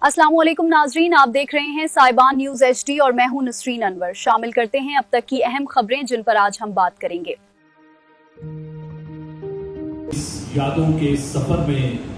अस्सलाम वालेकुम नाजरीन, आप देख रहे हैं साइबान न्यूज HD और मैं हूं नसरीन अनवर। शामिल करते हैं अब तक की अहम खबरें जिन पर आज हम बात करेंगे। इस यादों के सफर में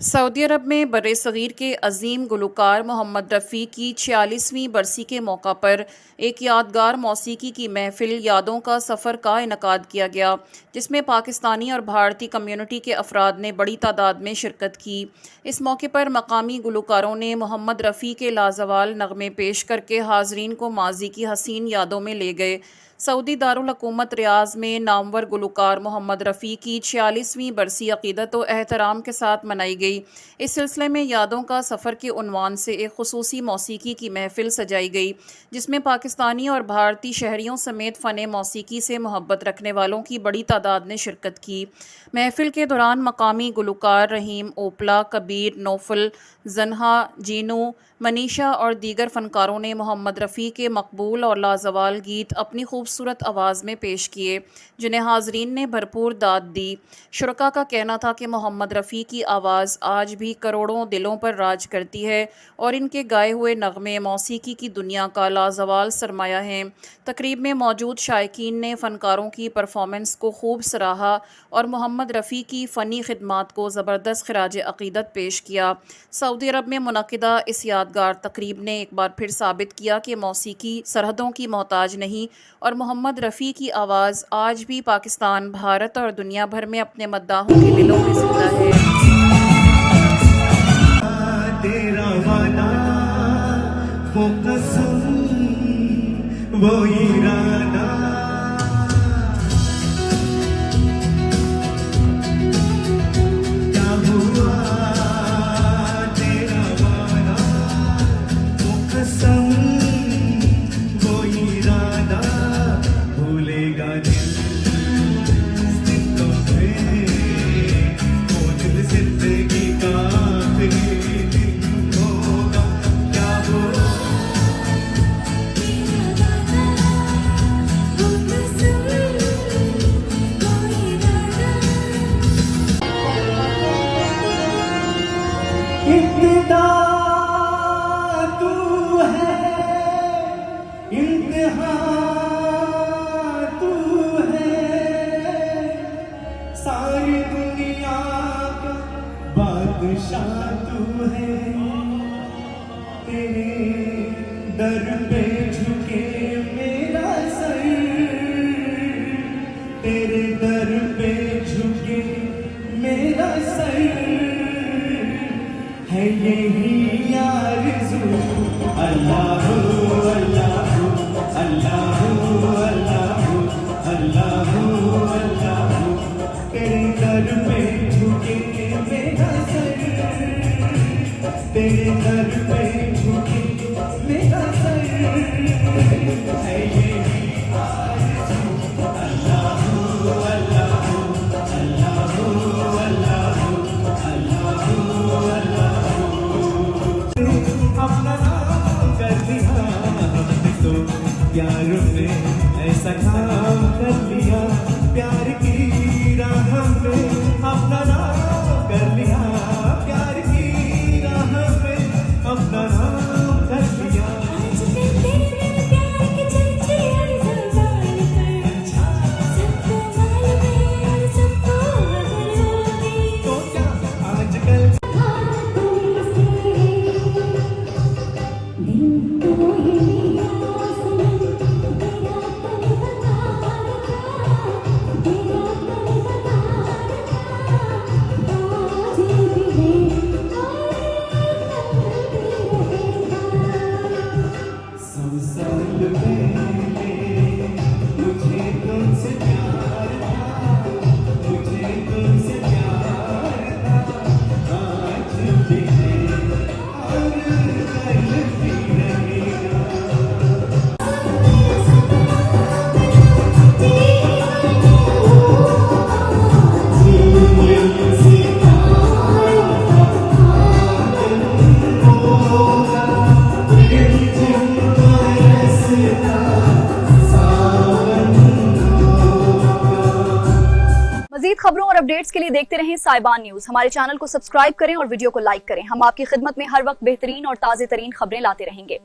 सऊदी अरब में बर्र-ए-सग़ीर के अज़ीम गुलकार मोहम्मद रफ़ी की 46वीं बरसी के मौका पर एक यादगार मौसीकी की महफ़िल यादों का सफ़र का इनकाद किया गया, जिसमें पाकिस्तानी और भारतीय कम्युनिटी के अफराद ने बड़ी तादाद में शिरकत की। इस मौके पर मकामी गुलकारों ने मोहम्मद रफ़ी के लाजवाल नग़मे पेश करके हाज़रीन को माजी की हसीन यादों में ले गए। सऊदी दारुल हुकूमत रियाज़ में नामवर गुलकार मोहम्मद रफ़ी की 46वीं बरसी अक़ीदत व एहतराम के साथ मनाई गई। इस सिलसिले में यादों का सफ़र के उन्वान से एक खुसूसी मौसीकी की महफ़िल सजाई गई, जिसमें पाकिस्तानी और भारतीय शहरियों समेत फ़न मौसीकी से मोहब्बत रखने वालों की बड़ी तादाद ने शिरकत की। महफ़िल के दौरान मकामी गुलकार रहीम ओपला, कबीर, नौफल, जन्हा, जीनू, मनीषा और दीगर फ़नकारों ने मोहम्मद रफ़ी के मकबूल और लाजवाल गीत अपनी खूबसूरत आवाज़ में पेश किए, जिन्हें हाज़रीन ने भरपूर दाद दी। शुरका का कहना था कि मोहम्मद रफ़ी की आवाज़ आज भी करोड़ों दिलों पर राज करती है और इनके गाए हुए नग़मे मौसीकी की दुनिया का लाजवाल सरमाया हैं। तकरीब में मौजूद शायकीन ने फ़नकारों की परफॉर्मेंस को खूब सराहा और मोहम्मद रफ़ी की फ़नी खिदमात को ज़बरदस्त ख़िराज अक़ीदत पेश किया। सऊदी अरब में मुनक़िदा इस यादगार तकरीब ने एक बार फिर साबित किया कि मौसीकी सरहदों की मोहताज नहीं और मोहम्मद रफ़ी की आवाज़ आज भी पाकिस्तान, भारत और दुनिया भर में अपने मद्दाहों के दिलों में ज़िंदा है। तेरा वादा वो कसम वो इरादा क्या हुआ, तेरा वादा वो कसम वो इरादा भूलेगा दिल वो दिल जिंदगी का आखिरी दिन होगा। क्या हुआ इब्तिदा तू है, इंतहा तू है, सारी दुनिया का बादशाह तू है। तेरे दर पे झुके मेरा सर, तेरे दर पे झुके मेरा सर, है यही आरज़ू। अल्लाह अल्लाह अल्लाह अल्लाह अल्लाह अल्लाह, तेरे दर पे झुके मेरा सर, तेरे दर पे झुके मेरा सर, है यही आरज़ू। अल्लाह अल्लाह अल्लाह अल्लाह अल्लाह अल्लाह, अपना नाम कर दिया हमने तो प्यार में, ऐसा काम कर लिया प्यार की राह में, अपना नाम कर लिया प्यार की राह में, मजीद खबरों और अपडेट्स के लिए देखते रहें साइबान न्यूज। हमारे चैनल को सब्सक्राइब करें और वीडियो को लाइक करें। हम आपकी खिदमत में हर वक्त बेहतरीन और ताज़ा तरीन खबरें लाते रहेंगे।